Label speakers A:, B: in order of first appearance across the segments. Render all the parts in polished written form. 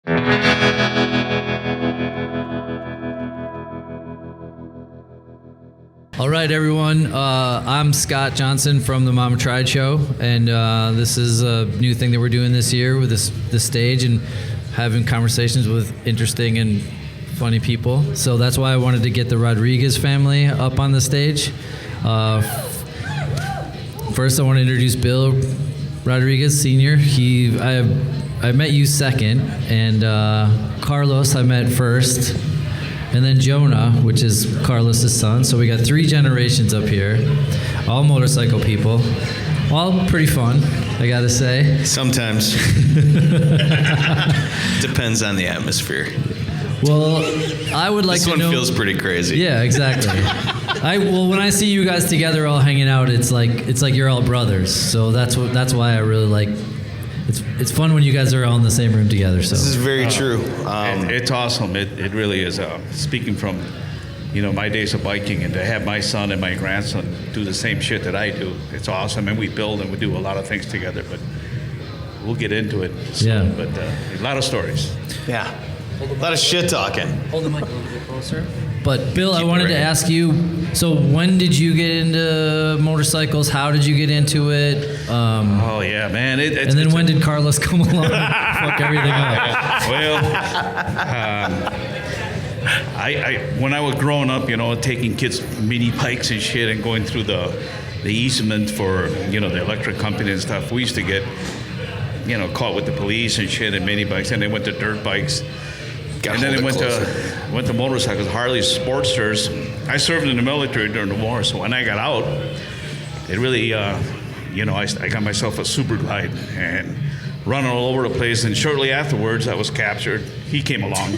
A: All right, everyone. I'm Scott Johnson from the Mama Tried Show, and this is a new thing that we're doing this year with this stage and having conversations with interesting and funny people. So that's why I wanted to get the Rodriguez family up on the stage. First, I want to introduce Bill Rodriguez Sr. I met you second, and Carlos I met first. And then Jonah, which is Carlos's son. So we got 3 generations up here, all motorcycle people, all pretty fun, I gotta say.
B: Sometimes. Depends on the atmosphere.
A: Well, I would like
B: this
A: to know.
B: This one feels pretty crazy.
A: Yeah, exactly. When I see you guys together all hanging out, it's like you're all brothers. So that's why I really like. It's fun when you guys are all in the same room together. So
B: this is very true.
C: It's awesome. It really is. Speaking from, my days of biking, and to have my son and my grandson do the same shit that I do, it's awesome. And we build and we do a lot of things together. But we'll get into it.
A: Yeah.
C: But a lot of stories.
B: Yeah. A lot of shit talking.
A: Hold the mic a little bit closer. But Bill, I wanted to ask you, so when did you get into motorcycles? How did you get into it?
C: Oh, yeah, man.
A: And then when did Carlos come along and fuck everything up?
C: Well, when I was growing up, taking kids mini bikes and shit and going through the easement for, the electric company and stuff, we used to get, caught with the police and shit and mini bikes, and they went to dirt bikes. And then it went to motorcycles, Harleys, Sportsters. I served in the military during the war, so when I got out, it really, I got myself a Super Glide and running all over the place. And shortly afterwards, I was captured. He came along.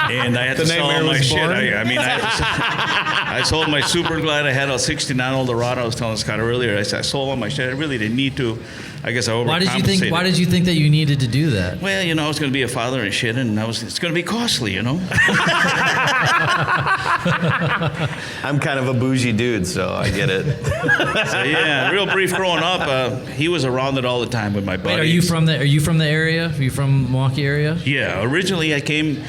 C: And I had to sell all my shit. I sold my Super Glide. I had a 69 Eldorado. I was telling Scott earlier. I sold all my shit. I really didn't need to. I guess I overcompensated.
A: Why did you think that you needed to do that?
C: Well, I was going to be a father and shit, and it's going to be costly,
B: I'm kind of a bougie dude, so I get it.
C: So yeah, real brief growing up. He was around it all the time with my buddies.
A: Wait, are you from the area? Are you from Milwaukee area?
C: Yeah, originally I came.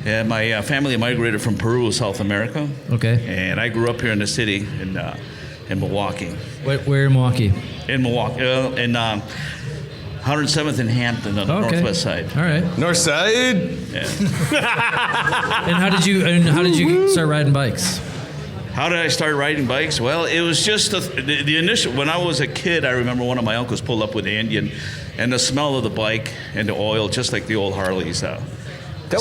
C: My family migrated from Peru, South America.
A: Okay.
C: And I grew up here in the city in Milwaukee.
A: Where in Milwaukee?
C: In Milwaukee, in 107th and Hampton on the northwest side.
A: All right.
B: North side.
C: Yeah.
A: And how did you start riding bikes?
C: How did I start riding bikes? Well, it was just the initial. When I was a kid, I remember one of my uncles pulled up with the Indian, and the smell of the bike and the oil, just like the old Harleys.
B: That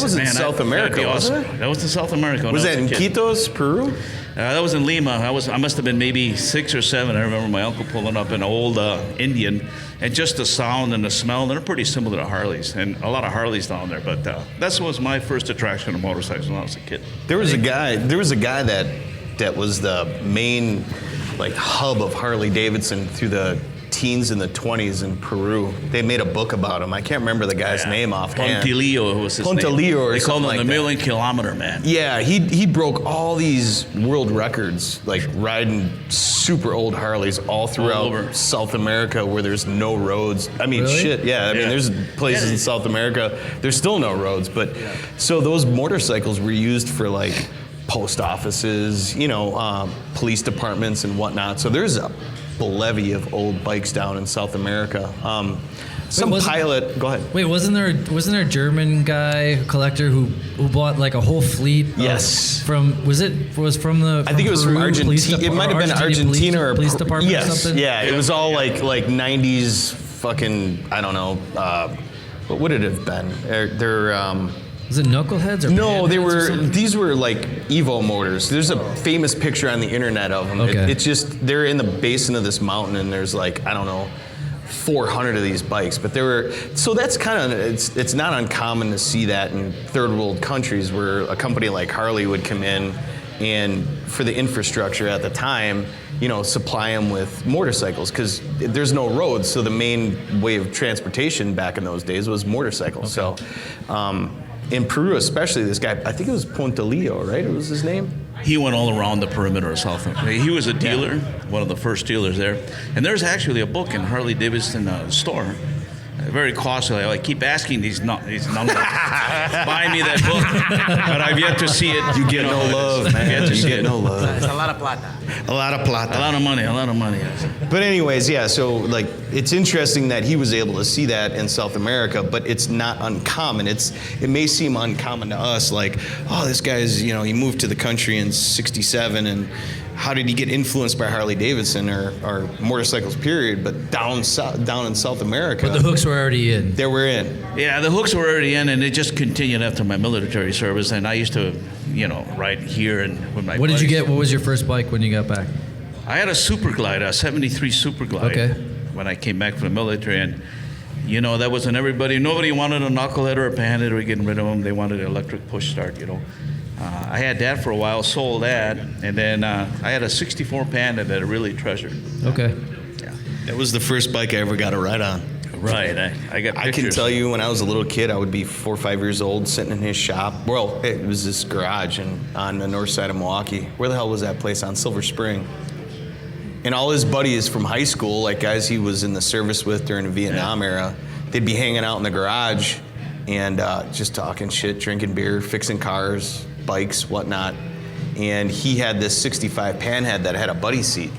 B: was in South America, wasn't it?
C: That was in South America.
B: Was that in Quitos, Peru?
C: That was in Lima. I must have been maybe 6 or 7. I remember my uncle pulling up an old Indian, and just the sound and the smell. They're pretty similar to Harleys, and a lot of Harleys down there. But that was my first attraction to motorcycles when I was a kid.
B: There was a guy that was the main hub of Harley Davidson through the teens and the 20s in Peru. They made a book about him. I can't remember the guy's name offhand.
C: Pontilillo was his name.
B: Pontilillo,
C: they called him
B: like
C: the Million Kilometer Man.
B: Yeah, he broke all these world records, riding super old Harleys all throughout South America where there's no roads. I mean,
A: really?
B: shit, yeah. I mean, there's places in South America, there's still no roads. But so those motorcycles were used for post offices, police departments and whatnot. So there's a levy of old bikes down in South America. Pilot. Go ahead.
A: Wait, wasn't there a German guy collector who bought a whole fleet?
B: Yes.
A: From I think
B: it was from Argentina. It might have been Argentina or
A: police department or something.
B: Yeah, it was all like 90s fucking, I don't know. What would it have been?
A: Was it Knuckleheads or
B: no? These were Evo motors. There's a famous picture on the internet of them.
A: Okay.
B: It's just they're in the basin of this mountain, and there's 400 of these bikes. But so that's kind of it's not uncommon to see that in third world countries where a company like Harley would come in and for the infrastructure at the time, supply them with motorcycles because there's no roads. So the main way of transportation back in those days was motorcycles. Okay. So. In Peru, especially, this guy, I think it was Pontilillo, right? What was his name?
C: He went all around the perimeter of South America. He was a dealer, one of the first dealers there. And there's actually a book in Harley Davidson store very costly. I keep asking these numbers. Buy me that book, but I've yet to see it.
B: You get no love, man. You get no love.
D: It's a lot of plata.
B: A lot of plata.
C: A lot of money.
B: But anyways, yeah, so like it's interesting that he was able to see that in South America, but it's not uncommon. It may seem uncommon to us, like, oh, this guy's, he moved to the country in '67, and how did he get influenced by Harley Davidson or motorcycles, period? But down in South America,
A: But the hooks were already in.
B: they were in.
C: Yeah, the hooks were already in, and it just continued after my military service. And I used to, ride here and with my.
A: What did you
C: buddies.
A: get? What was your first bike when you got back?
C: I had a Super Glide, a '73 Super Glide.
A: Okay.
C: When I came back from the military, and that wasn't everybody. Nobody wanted a knucklehead or a panhead or getting rid of them. They wanted an electric push start. I had that for a while, sold that, and then I had a '64 Panda that I really treasured.
A: Okay.
C: Yeah.
B: That was the first bike I ever got a ride on.
C: Right. I got pictures.
B: I can tell you, when I was a little kid, I would be 4 or 5 years old, sitting in his shop. Well, it was this garage on the north side of Milwaukee. Where the hell was that place? On Silver Spring. And all his buddies from high school, like guys he was in the service with during the Vietnam era, they'd be hanging out in the garage and just talking shit, drinking beer, fixing cars, bikes, whatnot. And he had this '65 Panhead that had a buddy seat.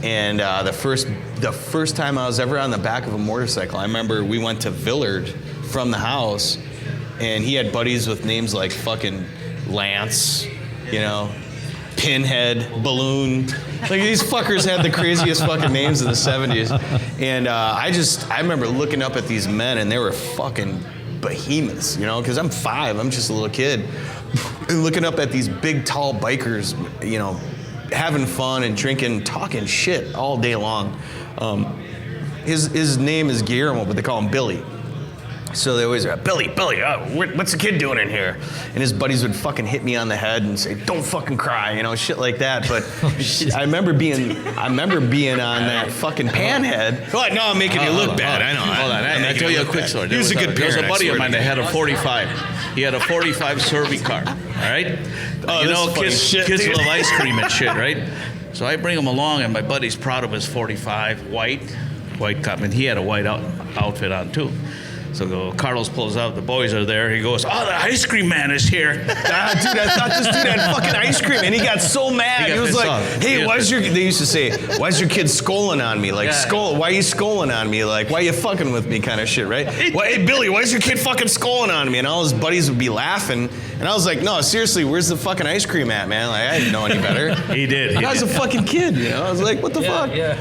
B: And the first time I was ever on the back of a motorcycle, I remember we went to Villard from the house, and he had buddies with names like fucking Lance, Pinhead, Balloon. Like, these fuckers had the craziest fucking names in the '70s. And I remember looking up at these men, and they were fucking behemoths, because I'm 5, I'm just a little kid. And looking up at these big, tall bikers, having fun and drinking, talking shit all day long. His name is Guillermo, but they call him Billy. So they always are, Billy, what's the kid doing in here? And his buddies would fucking hit me on the head and say, don't fucking cry, shit like that. But I remember being on that fucking Panhead. What? No, I'm making you look bad. I know.
C: Hold on. I'll tell you a quick story.
B: He was a good
C: There was
B: parent,
C: a buddy
B: I
C: of
B: swear
C: mine
B: to
C: that
B: God.
C: had a 45. He had a 45 Servi car. All right?
B: Oh, this is funny shit,
C: kids
B: dude.
C: love ice cream and shit, right? So I bring him along, and my buddy's proud of his 45 white cup, and he had a white outfit on too. So Carlos pulls out, the boys are there. He goes, oh, the ice cream man is here.
B: Dude, I thought this dude had fucking ice cream, and he got so mad.
C: He got
B: He was
C: pissed
B: like,
C: off.
B: hey,
C: Yeah.
B: they used to say, why's your kid scolding on me? Like,
C: Yeah.
B: why are you scolding on me? Like, why you fucking with me kind of shit, right? Hey, Billy, why's your kid fucking scolding on me? And all his buddies would be laughing. And I was like, no, seriously, where's the fucking ice cream at, man? Like, I didn't know any better.
C: He did.
B: I was a fucking kid, I was like, what the fuck?
A: Yeah.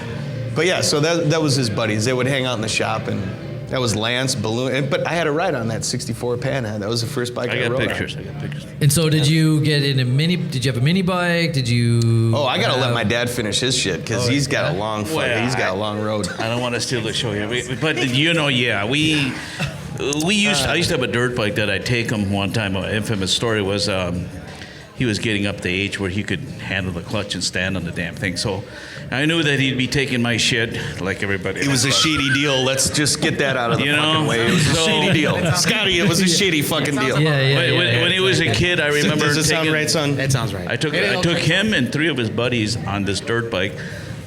B: But yeah, so that was his buddies. They would hang out in the shop, and that was Lance, Balloon. But I had a ride on that '64 Panhead. That was the first bike I
C: I got
B: rode
C: pictures.
B: on.
A: And so did you get in did you have a mini bike? Did you?
B: Oh, I gotta let my dad finish his shit because he's got a long
C: Well,
B: he's got a long road.
C: I don't want to steal the show here, but I used to have a dirt bike that I'd take him one time. An infamous story was he was getting up the age where he could handle the clutch and stand on the damn thing. So I knew that he'd be taking my shit like everybody.
B: It was a shady deal. Let's just get that out of the fucking way. It was a
C: So-
B: shady deal. Scotty, it was a shady fucking deal.
A: Yeah.
C: When he was a kid, I remember
B: Does it sound
C: taking-
B: right, son?
D: That sounds right.
C: I took him and 3 of his buddies on this dirt bike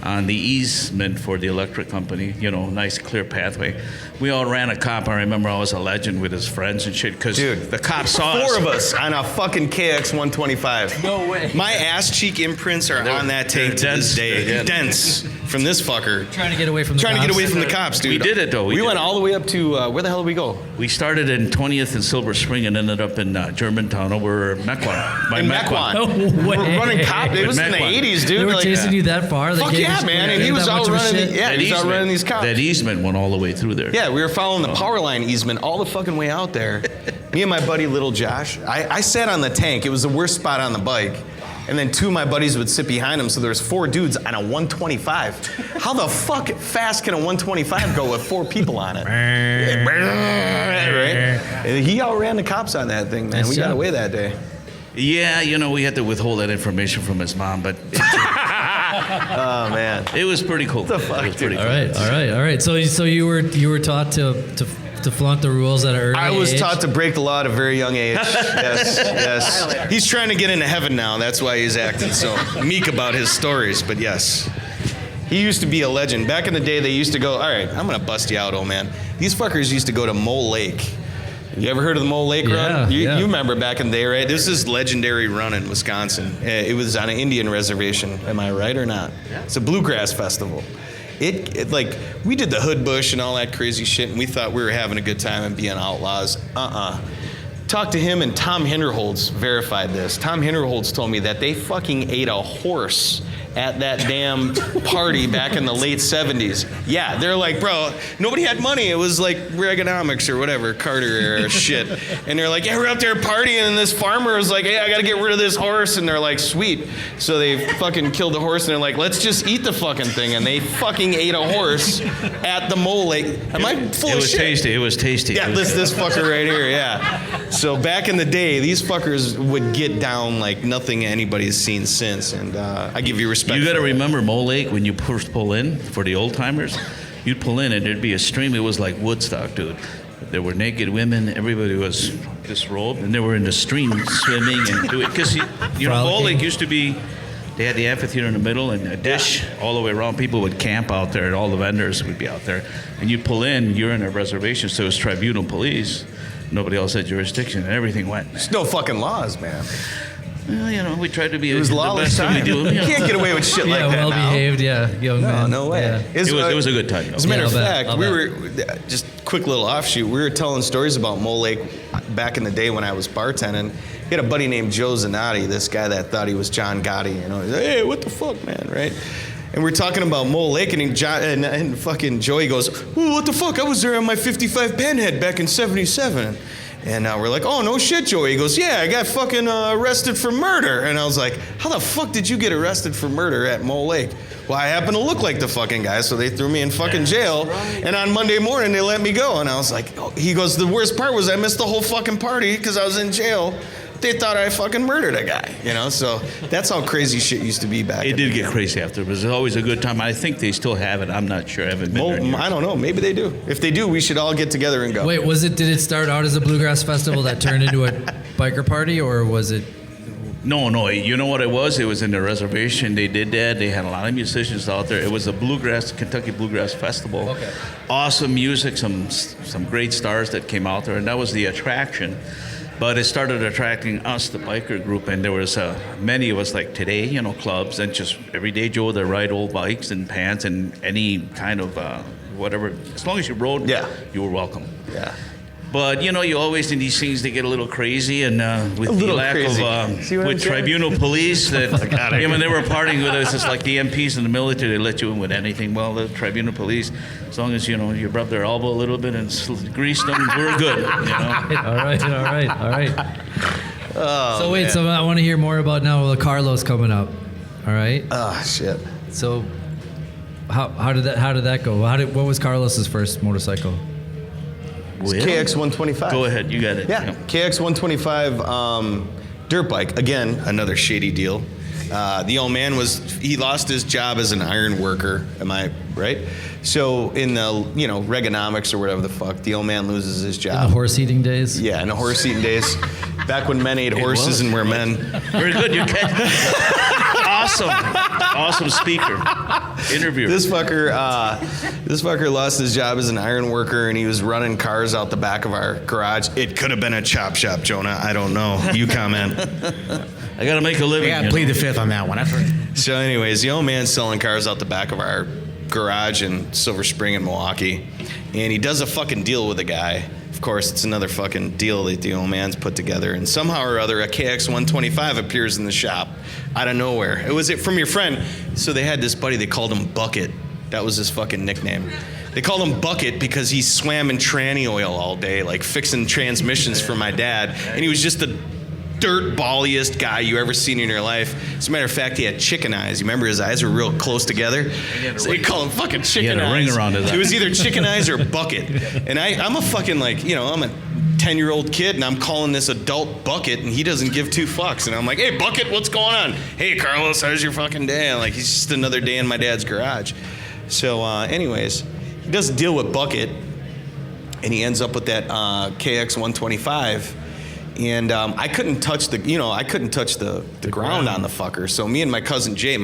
C: on the easement for the electric company, nice clear pathway. We all ran a cop. I remember I was a legend with his friends and shit because
B: Dude,
C: the cops saw us.
B: 4 of us on a fucking KX 125.
A: No way.
B: My ass cheek imprints are on that tank to
C: they're
B: this
C: dense.
B: day.
C: They're
B: Dense from this fucker.
A: Trying to get away from the
B: Trying to get
A: cops?
B: away from the cops, dude.
C: We did it, though.
B: We
C: We
B: went
C: did it.
B: all the way up to where the hell did we go?
C: We started in 20th and Silver Spring and ended up in Germantown over Mequon. By
B: In
C: Mequon.
A: No way.
B: We're running cop. It was in the
C: Mequon.
B: 80s, dude.
A: They were
B: Like,
A: chasing you that far? They
B: fuck
A: gave
B: yeah,
A: you-
B: man. And he
A: that
B: was
A: much
B: out
A: of a
B: running.
A: shit?
B: Yeah,
C: That
B: he was out
C: easement-
B: running these cops.
C: That easement went all the way through there.
B: Yeah, we were following the power line easement all the fucking way out there. Me and my buddy, little Josh. I sat on the tank. It was the worst spot on the bike. And then 2 of my buddies would sit behind him, so there was 4 dudes on a 125. How the fuck fast can a 125 go with 4 people on it? Right? And he outran the cops on that thing, man.
A: Nice
B: We got
A: job.
B: away that day.
C: Yeah, we had to withhold that information from his mom, but
B: Oh man.
C: it was pretty cool.
B: The fuck,
C: It was pretty
B: dude?
A: All right. So you were taught to flaunt the rules at an early
B: I was
A: age?
B: taught to break the law at a very young age. Yes. He's trying to get into heaven now. That's why he's acting so meek about his stories. But yes, he used to be a legend. Back in the day, they used to go, all right, I'm going to bust you out, old man. These fuckers used to go to Mole Lake. You ever heard of the Mole Lake run? You remember back in the day, right? This is legendary run in Wisconsin. It was on an Indian reservation. Am I right or not? Yeah. It's a bluegrass festival. It like, we did the hood bush and all that crazy shit, and we thought we were having a good time and being outlaws. Talked to him, and Tom Hinderholtz verified this. Tom Hinderholtz told me that they fucking ate a horse at that damn party back in the late 70s. Yeah, they're like, bro, nobody had money. It was like Reaganomics or whatever, Carter era shit. And they're like, yeah, we're out there partying, and this farmer was like, hey, I gotta get rid of this horse. And they're like, sweet. So they fucking killed the horse, and they're like, let's just eat the fucking thing. And they fucking ate a horse at the Mole Lake. Am I full of shit?
C: It was tasty.
B: Yeah, this fucker right here, yeah. So back in the day, these fuckers would get down like nothing anybody's seen since. And I give you respect.
C: You got to
B: for that.
C: remember Mole Lake when you first pull in for the old timers. You'd pull in and there'd be a stream. It was like Woodstock, dude. There were naked women. Everybody was disrobed, and they were in the stream swimming and doing. Because you know, Mole Lake used to be. They had the amphitheater in the middle and a dish all the way around. People would camp out there, and all the vendors would be out there. And you'd pull in. You're in a reservation, so it was tribunal police. Nobody else had jurisdiction, and everything went.
B: There's no fucking laws, man.
C: Well, you know, we tried to be
B: It was
C: the
B: lawless
C: best that we
B: time.
C: do.
B: You can't get away with shit like that
A: well
B: now.
A: behaved, young man.
B: No way.
A: Yeah.
C: It was a good time.
B: As a matter of
A: Yeah,
B: fact,
A: I'll
B: we
A: bet.
B: were, just quick little offshoot, we were telling stories about Mole Lake back in the day when I was bartending. He had a buddy named Joe Zanotti, this guy that thought he was John Gotti. You know, he's like, hey, what the fuck, man, right? And we're talking about Mole Lake, and fucking Joey goes, well, what the fuck? I was there on my 55 Panhead back in 77. And we're like, oh, no shit, Joey. He goes, yeah, I got fucking arrested for murder. And I was like, how the fuck did you get arrested for murder at Mole Lake? Well, I happen to look like the fucking guy, so they threw me in fucking jail. Right. And on Monday morning, they let me go. And I was like, oh. He goes, the worst part was I missed the whole fucking party because I was in jail. They thought I fucking murdered a guy, you know? So that's how crazy shit used to be back
C: It
B: in
C: did
B: the
C: get
B: day.
C: crazy after. It was always a good time. I think they still have it. I'm not sure. I haven't been there in years.
B: I don't know. Maybe they do. If they do, we should all get together and go.
A: Wait, did it start out as a bluegrass festival that turned into a biker party, or was it?
C: No. You know what it was? It was in the reservation. They did that. They had a lot of musicians out there. It was a Kentucky Bluegrass Festival. Okay. Awesome music, some great stars that came out there, and that was the attraction. But it started attracting us, the biker group, and there was many of us like today, you know, clubs and just everyday Joe that ride old bikes and pants and any kind of whatever. As long as you rode, you were welcome.
B: Yeah.
C: But you know, you always in these things they get a little crazy, and with the lack of with tribunal police that when they were partying with us, it's like the MPs in the military, they let you in with anything. Well, the tribunal police, as long as you know you rub their elbow a little bit and grease them, we're good. You know.
A: All right. So wait, so I want to hear more about now the Carlos coming up. All right.
B: Oh shit.
A: So how did that go? What was Carlos's first motorcycle?
B: KX 125.
C: Go ahead, you got it.
B: Yeah, KX 125 dirt bike. Again, another shady deal. The old man he lost his job as an iron worker. Am I right? So in the Reaganomics or whatever the fuck, the old man loses his job.
A: In the horse eating days.
B: Yeah, in the horse eating days, back when men ate horses and were men.
C: Very good, you catch. Awesome speaker, interviewer.
B: This fucker lost his job as an iron worker, and he was running cars out the back of our garage. It could have been a chop shop, Jonah. I don't know. You comment.
C: I gotta make a living.
D: I gotta plead the fifth on that one. That's right.
B: So, anyways, the old man's selling cars out the back of our garage in Silver Spring in Milwaukee, and he does a fucking deal with a guy. Of course, it's another fucking deal that the old man's put together, and somehow or other, a KX 125 appears in the shop out of nowhere. It was from your friend. So they had this buddy. They called him Bucket. That was his fucking nickname. They called him Bucket because he swam in tranny oil all day, like fixing transmissions for my dad, and he was just the dirt balliest guy you ever seen in your life. As a matter of fact, he had chicken eyes. You remember his eyes were real close together? So they call him fucking chicken eyes.
C: He had a ring around his eye.
B: It was either chicken eyes or Bucket. And I'm a fucking I'm a 10-year-old kid, and I'm calling this adult Bucket, and he doesn't give two fucks. And I'm like, hey, Bucket, what's going on? Hey, Carlos, how's your fucking day? And he's just another day in my dad's garage. So anyways, he does a deal with Bucket, and he ends up with that KX 125. And I couldn't touch the ground on the fucker. So me and my cousin Jay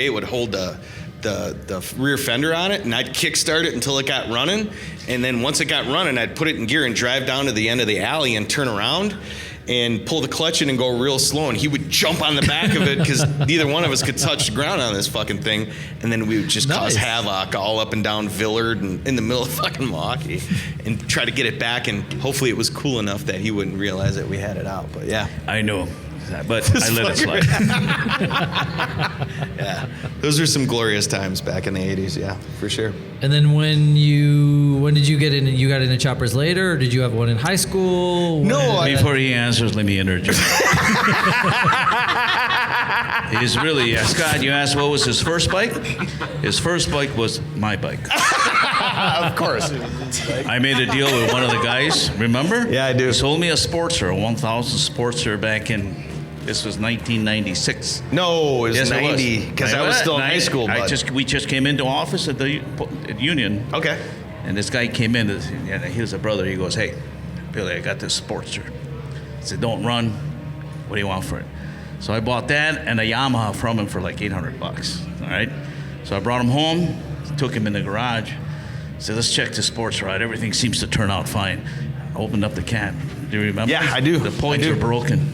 B: would hold the the rear fender on it, and I'd kickstart it until it got running, and then once it got running, I'd put it in gear and drive down to the end of the alley and turn around and pull the clutch in and go real slow, and he would jump on the back of it because neither one of us could touch the ground on this fucking thing, and then we would just cause havoc all up and down Villard and in the middle of fucking Milwaukee and try to get it back, and hopefully it was cool enough that he wouldn't realize that we had it out. But yeah.
C: I know, but I let it slide.
B: Yeah, those are some glorious times back in the 80s, yeah, for sure.
A: And then when did you get in? You got into choppers later, or did you have one in high school?
B: No,
C: Before he answers, let me interject. He's really, Scott, you asked what was his first bike? His first bike was my bike.
B: of course.
C: I made a deal with one of the guys, remember?
B: Yeah, I do.
C: He sold me a Sportster, a 1000 Sportster back in, this was 1996.
B: No, it was
C: Yes,
B: 90, because I was still in high school, bud.
C: We just came into office at the Union.
B: Okay.
C: And this guy came in, and he was a brother. He goes, "Hey, Billy, I got this Sportster." I said, "Don't run. What do you want for it?" So I bought that and a Yamaha from him for like $800. All right. So I brought him home, took him in the garage. Said, "Let's check the sports ride. Everything seems to turn out fine." I opened up the cab. Do you remember?
B: Yeah, I do.
C: The points
B: I do.
C: are broken.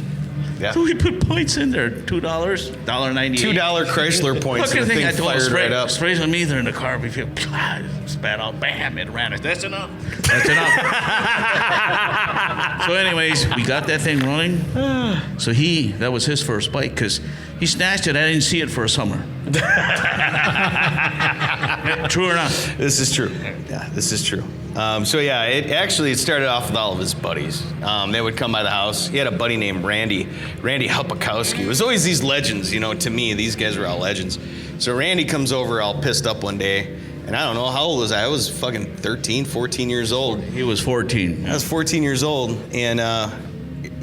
B: Yeah.
C: So we put points in there, $2, $1.98.
B: $2 Chrysler points,
C: Look at
B: and
C: the
B: the
C: thing. I
B: thing
C: told him,
B: fired right up.
C: sprays on me. They're in the car. We feel spat out. Bam! It ran it. That's enough. That's enough. So, anyways, we got that thing running. So that was his first bike because he snatched it. I didn't see it for a summer. True or not?
B: This is true. Yeah, this is true. It started off with all of his buddies. They would come by the house. He had a buddy named Randy Hupakowski. It was always these legends, to me, these guys were all legends. So Randy comes over all pissed up one day, and I don't know, how old was I? I was fucking 13, 14 years old.
C: He was 14.
B: I was 14 years old, and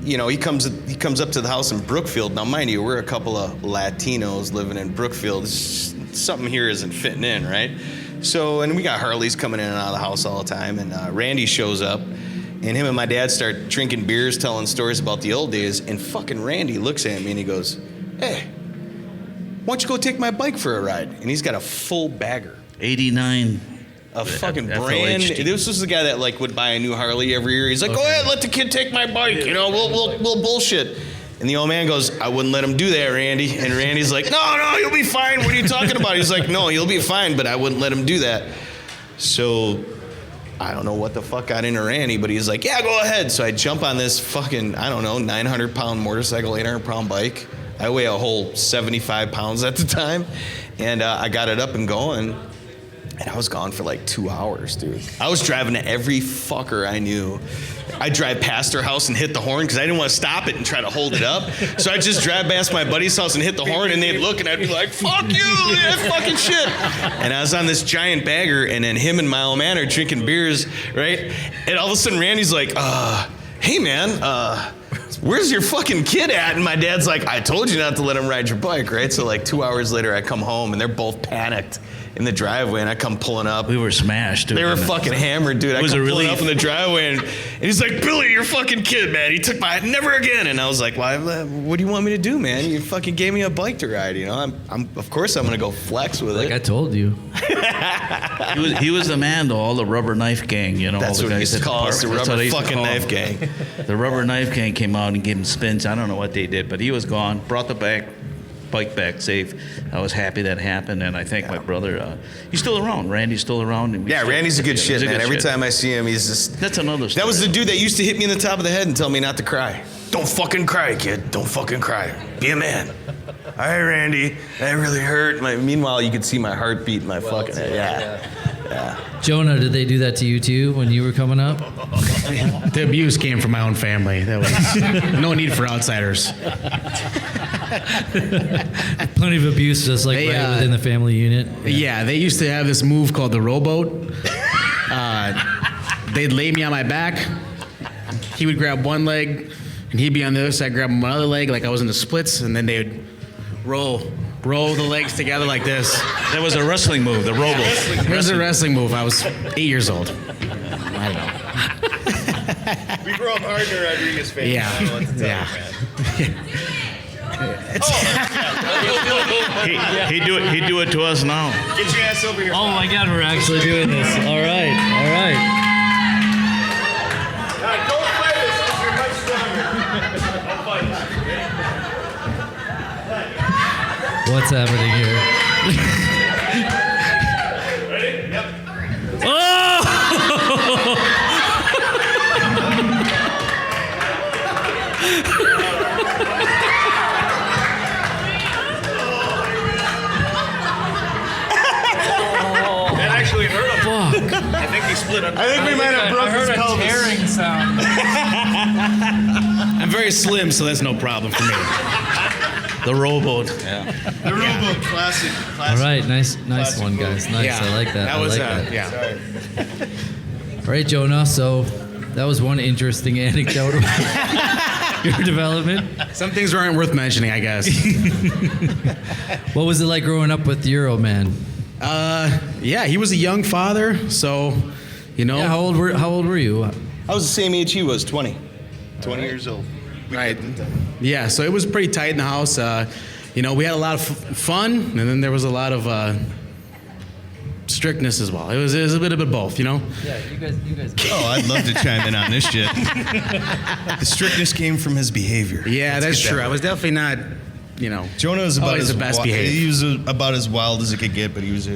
B: he comes up to the house in Brookfield. Now, mind you, we're a couple of Latinos living in Brookfield. Something here isn't fitting in, right? So, and we got Harleys coming in and out of the house all the time, and Randy shows up, and him and my dad start drinking beers, telling stories about the old days, and fucking Randy looks at me and he goes, "Hey, why don't you go take my bike for a ride?" And he's got a full bagger.
C: 89.
B: A fucking
C: FLHD.
B: brand. This was the guy that would buy a new Harley every year. He's like, "Go ahead, let the kid take my bike. We'll bullshit." And the old man goes, "I wouldn't let him do that, Randy." And Randy's like, No, you'll be fine. What are you talking about? He's like, "No, you'll be fine, but I wouldn't let him do that." So I don't know what the fuck got into Randy, but he's like, "Yeah, go ahead." So I jump on this fucking, 900-pound motorcycle, 800-pound bike. I weigh a whole 75 pounds at the time. And I got it up and going. And I was gone for like 2 hours, dude. I was driving to every fucker I knew. I'd drive past their house and hit the horn because I didn't want to stop it and try to hold it up. So I'd just drive past my buddy's house and hit the horn, and they'd look, and I'd be like, "Fuck you, that fucking shit." And I was on this giant bagger, and then him and my old man are drinking beers, right? And all of a sudden, Randy's like, "Hey, man, where's your fucking kid at?" And my dad's like, "I told you not to let him ride your bike," right? So like 2 hours later, I come home, and they're both panicked in the driveway, and I come pulling up.
C: We were smashed, dude.
B: They were fucking hammered, dude. I come pulling up in the driveway, and he's like, "Billy, your fucking kid, man. He took my never again." And I was like, "Why? What do you want me to do, man? You fucking gave me a bike to ride. I'm of course I'm gonna go flex with
A: Like
B: it."
A: I told you.
C: He was the man, though. All the Rubber Knife Gang,
B: That's
C: all the
B: what he
C: guys
B: used to
C: at
B: call us, the
C: park. That's what
B: Rubber
C: they used to
B: fucking
C: call
B: Knife
C: them.
B: Gang.
C: The Rubber Knife Gang came out and gave him spins. I don't know what they did, but he was gone. Brought the bike back safe. I was happy that happened, and I thank my brother. He's still around. Randy's still around. And
B: Yeah, Randy's a good shit, man. Every
C: shit.
B: time I see him, he's just.
C: That's another story.
B: That was the dude that used to hit me in the top of the head and tell me not to cry. "Don't fucking cry, kid. Don't fucking cry. Be a man." "All right, Randy. That really hurt." Meanwhile, you could see my heartbeat in my fucking head. Yeah.
A: Jonah, did they do that to you too when you were coming up?
D: The abuse came from my own family. That was no need for outsiders.
A: Plenty of abuse just like
D: They,
A: right within the family unit.
D: Yeah, they used to have this move called the rowboat. They'd lay me on my back. He would grab one leg, and he'd be on the other side, grab my other leg like I was in the splits, and then they would roll the legs together like this.
C: That was a wrestling move, the robo.
D: It was a wrestling move. I was 8 years old. I don't know.
B: We grew up hard in the Rodriguez family.
D: Yeah.
B: I don't know what to tell
D: Yeah.
B: you, man.
C: He'd do it to us now.
B: Get your ass over here.
A: Oh my God, we're actually doing this. All right, all right.
B: Don't fight us because you're much stronger. Don't fight us.
A: What's happening here?
B: Ready? Yep.
A: Oh!
C: That actually hurt him.
A: Fuck.
C: I think he split up.
B: I think we might have broke his pelvis.
A: sound.
D: I'm very slim, so that's no problem for me. The rowboat.
B: The rowboat, classic.
A: All right, nice
B: Classic
A: one,
B: move.
A: guys. Nice,
D: Yeah.
A: I like that.
D: That was,
A: I like that.
D: yeah.
A: All right, Jonah. So that was one interesting anecdote of your development.
D: Some things aren't worth mentioning, I guess.
A: What was it like growing up with your old man?
D: Yeah, he was a young father, so, you know.
A: Yeah, how old were you?
B: I was the same age he was, 20. 20 years old.
D: Right. Yeah, so it was pretty tight in the house. You know, we had a lot of fun, and then there was a lot of strictness as well. It was a bit of both, you know?
A: Yeah, you guys.
E: Oh, I'd love to chime in on this shit. The strictness came from his behavior.
D: Yeah,
E: Let's
D: that's
E: get that
D: true. I
E: right.
D: was definitely not, you know.
E: Jonah was about
D: always
E: as
D: the best
E: wi-
D: behaved.
E: He was about as wild as it could get, but he was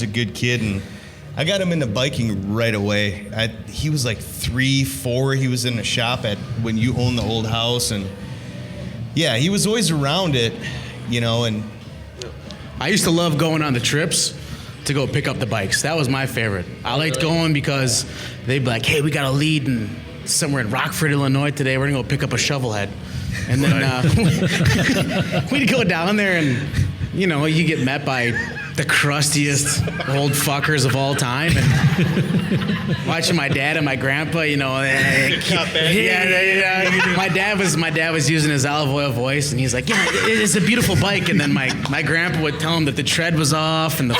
E: a good kid, and I got him into biking right away. He was like 3, 4. He was in the shop when you owned the old house, and yeah, he was always around it, you know. And
D: I used to love going on the trips to go pick up the bikes. That was my favorite. I liked going because they'd be like, hey, we got a lead somewhere in Rockford, Illinois today. We're going to go pick up a shovel head. And then we'd go down there and, you know, you get met by the crustiest old fuckers of all time. And watching my dad and my grandpa, you know, my dad was using his olive oil voice, and he's like, yeah, it's a beautiful bike. And then my grandpa would tell him that the tread was off, and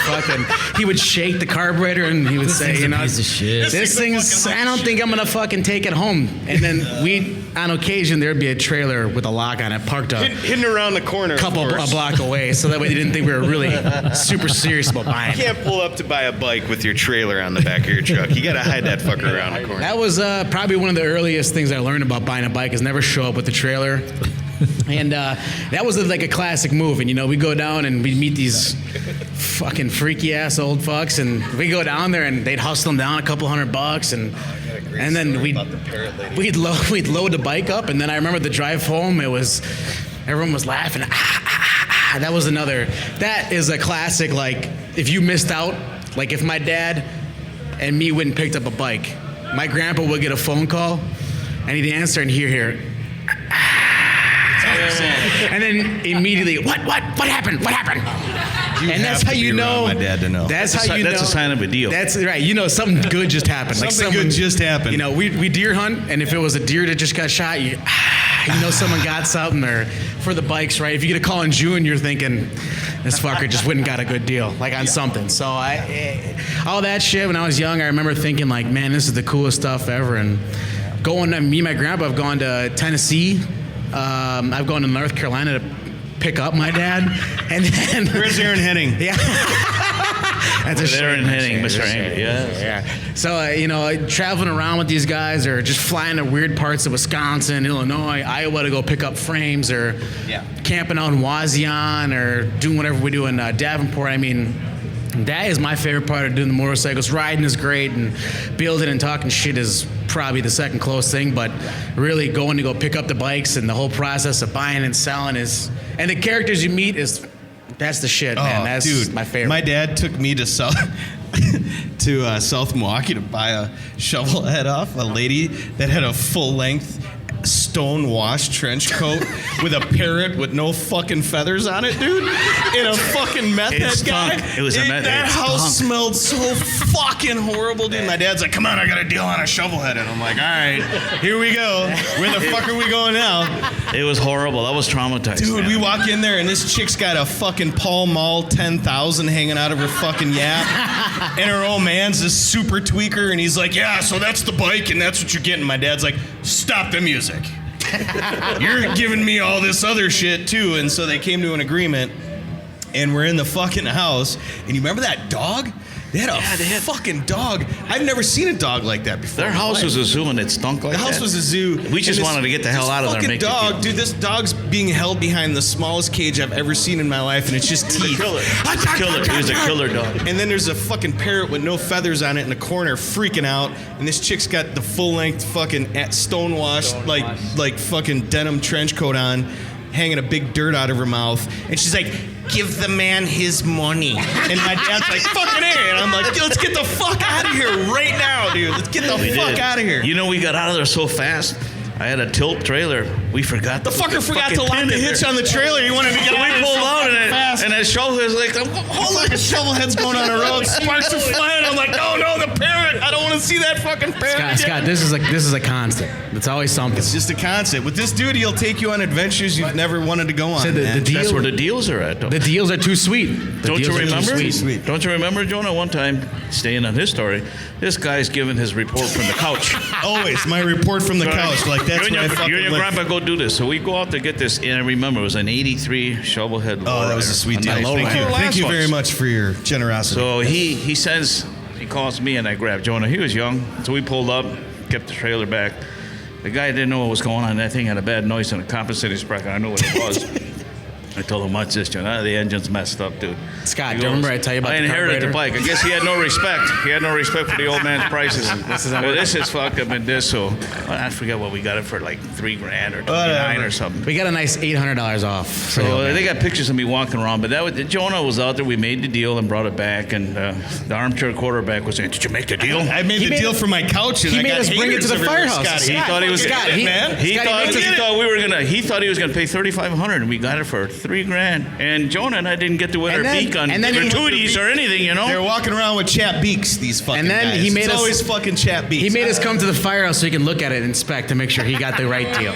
D: he would shake the carburetor, and he would say, you know,
A: piece of shit.
D: this thing's, I don't think I'm gonna fucking take it home. And then on occasion, there'd be a trailer with a lock on it parked up
B: Hidden around the corner.
D: a block away, so that way they didn't think we were really super serious about buying
E: you
D: it.
E: can't pull up to buy a bike with your trailer on the back of your truck. You gotta hide that fucker around the corner.
D: That was probably one of the earliest things I learned about buying a bike is never show up with the trailer. And that was like a classic move. And, you know, we go down and we meet these fucking freaky ass old fucks, and we go down there and they'd hustle them down $200, and then we'd load the bike up. And then I remember the drive home, everyone was laughing. That is a classic. Like, if you missed out, like if my dad and me went and picked up a bike, my grandpa would get a phone call and he'd answer and hear and then immediately, what happened? And that's
E: have
D: how
E: to
D: you
E: be around
D: know.
E: my dad to know.
D: That's how you know.
C: That's a sign of a deal.
D: That's right. You know, something good just happened.
E: Something good just happened.
D: You know, we deer hunt, and if it was a deer that just got shot, you know someone got something. Or for the bikes, right? If you get a call in June, you're thinking this fucker just went and got a good deal, like on something. So all that shit. When I was young, I remember thinking like, man, this is the coolest stuff ever. And me and my grandpa have gone to Tennessee. I've gone to North Carolina to pick up my dad, and then
E: Where's Aaron Henning?
D: yeah. That's a shame.
C: Aaron Henning,
D: That's a
C: Mr.
D: shame.
C: Henning, yes.
D: Yeah. So, you know, traveling around with these guys, or just flying to weird parts of Wisconsin, Illinois, Iowa to go pick up frames, or camping out in Wauseon, or doing whatever we do in Davenport. I mean, that is my favorite part of doing the motorcycles. Riding is great, and building and talking shit is probably the second close thing, but really going to go pick up the bikes and the whole process of buying and selling and the characters you meet that's the shit, man. That's
E: dude,
D: my favorite.
E: My dad took me to South Milwaukee to buy a shovel head off a lady that had a full-length stone wash trench coat with a parrot with no fucking feathers on it, dude, and a fucking meth
C: It
E: head
C: stunk.
E: guy.
C: It was a meth-
E: That
C: it
E: house
C: stunk.
E: smelled so fucking horrible, dude. My dad's like, come on, I got a deal on a shovel head. And I'm like, all right, here we go. Where the fuck are we going now?
C: It was horrible. I was traumatized.
E: Dude,
C: man.
E: we walk in there and this chick's got a fucking Pall Mall 10,000 hanging out of her fucking yap. And her old man's this super tweaker, and he's like, yeah, so that's the bike and that's what you're getting. My dad's like, stop the music. You're giving me all this other shit too. And so they came to an agreement. and we're in the fucking house. And you remember that dog? They had a fucking dog. I've never seen a dog like that before.
C: Their
E: in my
C: house
E: life.
C: was a zoo and it stunk like
E: The
C: that.
E: house was a zoo.
C: We just
E: And
C: wanted to get the hell out of there and
E: fucking
C: make the
E: dog,
C: deal.
E: dude. This dog's being held behind the smallest cage I've ever seen in my life, and it's just
C: He was
E: teeth.
C: a killer. He was a killer dog.
E: And then there's a fucking parrot with no feathers on it in the corner, freaking out. And this chick's got the full length fucking stonewashed like fucking denim trench coat on, hanging a big dirt out of her mouth, and she's like, "Give the man his money." And my dad's like, "Fucking A," and I'm like, "Let's get the fuck out of here right now, dude. Let's get the fuck out of here."
C: You know, we got out of there so fast. I had a tilt trailer. We forgot
E: The fucker forgot to lock the hitch on the trailer. He wanted to get
C: So we pulled out
E: fast.
C: and that shovelhead's like,
E: Oh, look, a shovelhead's going on the road. Sparks are flying. I'm like, "Oh no, the parrot! I don't want to see that fucking parrot."
D: Scott, this is a constant. It's always something.
E: It's just a concept. With this dude, he'll take you on adventures you've never wanted to go on.
D: Said the
E: man.
D: deal-
C: That's where the deals are at, though.
D: The deals are too sweet. The
C: Don't you
D: deals are too
C: remember?
D: sweet.
C: Don't you remember, Jonah? One time, staying on his story, this guy's giving his report from the couch.
E: Always my report from the couch. Like that's
C: you
E: what I
C: and your,
E: fucking
C: you and your
E: live.
C: grandpa go do this. So we go out to get this, and I remember it was an '83 shovelhead.
E: Oh, that was a sweet deal.
C: Nice.
E: Thank you.
C: Last
E: Thank you very
C: ones.
E: much for your generosity.
C: So he says, he calls me and I grab Jonah. He was young. So we pulled up, kept the trailer back. The guy didn't know what was going on. That thing had a bad noise and a compensating sprocket. I knew what it was. I told him, "Watch this, Jonah. The engine's messed up, dude."
D: Scott,
C: He
D: do you
C: goes,
D: remember I tell you about
C: I
D: the
C: inherited the
D: carburetor?
C: bike. I guess he had no respect. He had no respect for the old man's prices. This is fucked up and this. So I forget what we got it for, like $3,000 or $29 or something.
D: We got a nice $800 off.
C: So they got pictures of me walking around, but that was Jonah was out there. We made the deal and brought it back, and the armchair quarterback was saying, "Did you make the deal?"
E: I made the deal for my couch, and
D: he
E: I
D: made
E: got
D: us bring it
E: haters
D: to the
E: everywhere.
D: firehouse.
E: Scott,
C: He thought he was
D: Scott,
C: gonna,
D: he-
E: man.
C: He
D: Scott,
C: thought
D: he makes us-
C: he thought he was gonna pay $3,500, and we got it for $3,000. And Jonah and I didn't get to wet
D: And
C: our
D: then-
C: beak on
D: and then he-
C: gratuities or anything, you know.
E: They're walking around with chap beaks. These fucking
D: And then
E: guys.
D: he made
E: it's
D: us-
E: always fucking chap beaks.
D: He made us come to the firehouse so he can look at it and inspect to make sure he got the right deal.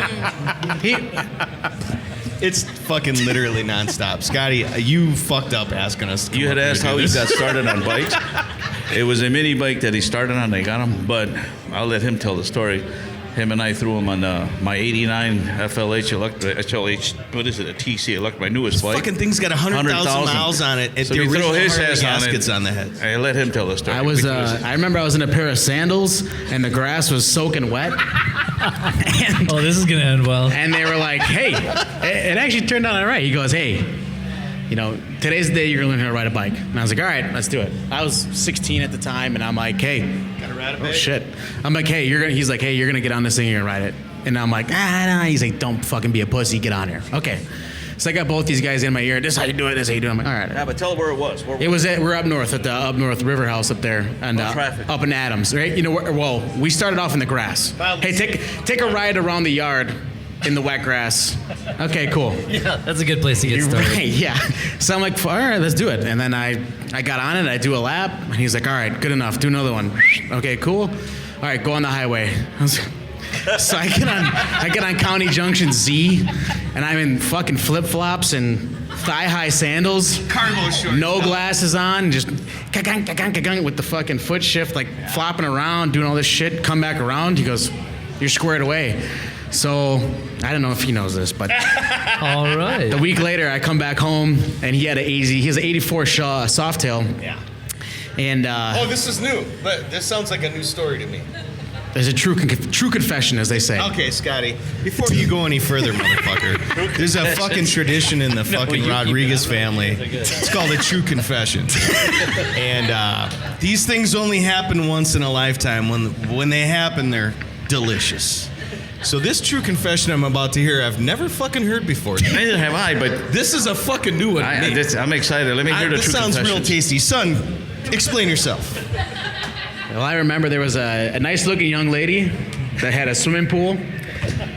E: It's fucking literally nonstop. Scotty, you fucked up asking us. To come
C: You had
E: up here
C: asked
E: to do
C: how he
E: this.
C: got started on bikes. It was a mini bike that he started on. They got him, but I'll let him tell the story. Him and I threw him on my '89 FLH HLH. What is it? A TC my newest bike.
E: Fucking thing's got 100,000 miles on it.
C: So
E: the
C: we throw
E: original
C: his
E: Harley
C: ass on
E: gaskets
C: it.
E: on the head.
C: I let him tell the story.
D: I was.
C: We threw his-
D: I remember I was in a pair of sandals and the grass was soaking wet. and,
A: Oh, this is gonna end well.
D: and they were like, "Hey," it actually turned out all right. He goes, "Hey, you know, today's the day you're gonna learn how to ride a bike." And I was like, "All right, let's do it." I was 16 at the time, and I'm like, "Hey,
E: Gotta ride a
D: oh
E: bike.
D: shit." I'm like, "Hey, you're gonna." He's like, "Hey, you're gonna get on this thing. You're gonna ride it." And I'm like, Nah. He's like, "Don't fucking be a pussy. Get on here." Okay. So I got both these guys in my ear. This is how you do it. This is how you do it. I'm like, all right.
C: Yeah, but tell where it was. Where
D: It was we're up north at the Up North River House up there, and
C: traffic.
D: up in Adams, right? You know, well, we started off in the grass. Hey, take a ride around the yard in the wet grass. Okay, cool.
A: Yeah, that's a good place to get started.
D: Right, yeah. So I'm like, all right, let's do it. And then I got on it. I do a lap, and he's like, all right, good enough. Do another one. Okay, cool. All right, go on the highway. So I get on County Junction Z, and I'm in fucking flip flops and thigh-high sandals,
E: Cargo shorts.
D: no glasses on, just with the fucking foot shift, like flopping around, doing all this shit. Come back around, he goes, "You're squared away." So I don't know if he knows this, but
A: All right.
D: a week later, I come back home, and he has an '84 Shaw Softail,
E: Yeah.
D: and
E: Oh, this is new. But this sounds like a new story to me.
D: there's a true confession, as they say.
E: Okay, Scotty, before you go any further, motherfucker, there's a fucking tradition in the fucking
C: you keep
E: Rodriguez
C: it.
E: family. It's called a true confession. And these things only happen once in a lifetime. When they happen, they're delicious. So this true confession I'm about to hear, I've never fucking heard before.
C: Neither have I, but
E: This is a fucking new one to me.
C: I'm excited. Let me hear the
E: This
C: true
E: sounds real
C: confessions.
E: tasty. Son, explain yourself.
D: Well, I remember there was a nice-looking young lady that had a swimming pool,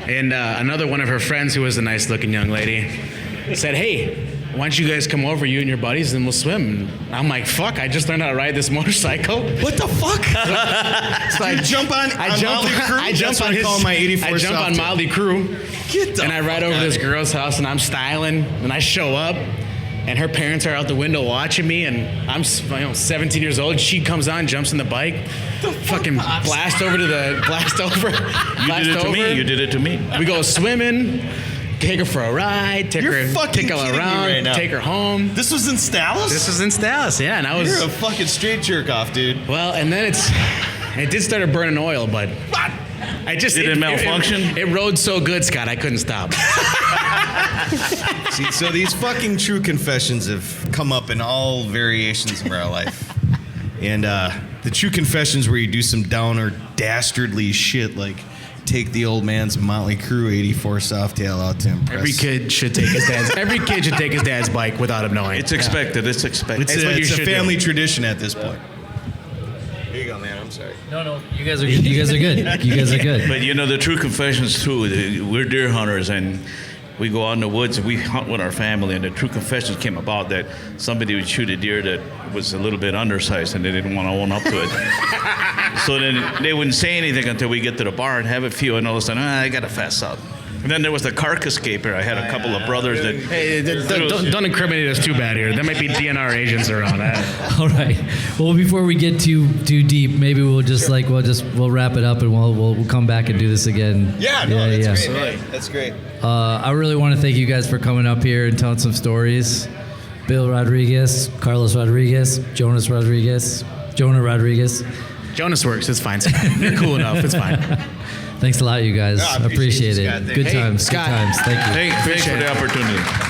D: and another one of her friends who was a nice-looking young lady said, "Hey, why don't you guys come over, you and your buddies, and we'll swim?" And I'm like, "Fuck! I just learned how to ride this motorcycle."
E: What the fuck?
D: So
E: You jump on Motley Crue?
D: I jump
E: That's
D: on
E: what I
D: his.
E: call my 84
D: I jump on
E: Softail.
D: Motley Crue,
E: Get the
D: and I ride
E: fuck
D: over to this
E: outta here.
D: girl's house, and I'm styling, and I show up. And her parents are out the window watching me, and I'm 17 years old. She comes on, jumps on the bike, fucking blast over.
C: You did it to me. You did it to me.
D: We go swimming, take her for a ride, take
E: You're
D: her
E: fucking
D: take her
E: kidding me
D: around,
E: right now.
D: take her home.
E: This was in Dallas?
D: This was in Dallas, yeah, and I was
E: You're a fucking straight jerk off, dude.
D: well, and then it did start burning oil, but I just
C: Did it malfunction?
D: It rode so good, Scott, I couldn't stop.
E: See, so these fucking true confessions have come up in all variations of our life. And the true confessions where you do some downer, dastardly shit like take the old man's Motley Crue 84 Softail out to impress.
D: Every kid should take his dad's bike without him knowing.
C: It's expected. It's expected.
E: It's,
D: what you
E: it's a
D: should do.
E: family tradition at this point. Here you go, man. I'm sorry.
A: No, you guys are good. You guys are good. You guys are good.
C: But you know, the true confessions too, we're deer hunters and we go out in the woods and we hunt with our family, and the true confessions came about that somebody would shoot a deer that was a little bit undersized and they didn't want to own up to it. So then they wouldn't say anything until we get to the barn, have a few, and all of a sudden, I got to fess up. And then there was the carcass caper. I had a couple of brothers that...
D: Hey, don't incriminate us too bad here. There might be DNR agents around that.
A: All right. Well, before we get too deep, maybe we'll just we'll wrap it up and we'll come back and do this again.
E: Yeah, no, that's great, man. That's great.
A: I really want to thank you guys for coming up here and telling some stories. Bill Rodriguez, Carlos Rodriguez, Jonas Rodriguez, Jonah Rodriguez.
D: Jonas works. It's fine. You're cool enough. It's fine.
A: Thanks a lot, you guys.
E: No, I
A: appreciate
E: appreciate
A: it.
E: it, Scott.
A: Good
E: Hey,
A: times.
D: Scott.
A: Good times. Thank you.
C: Thanks for the opportunity.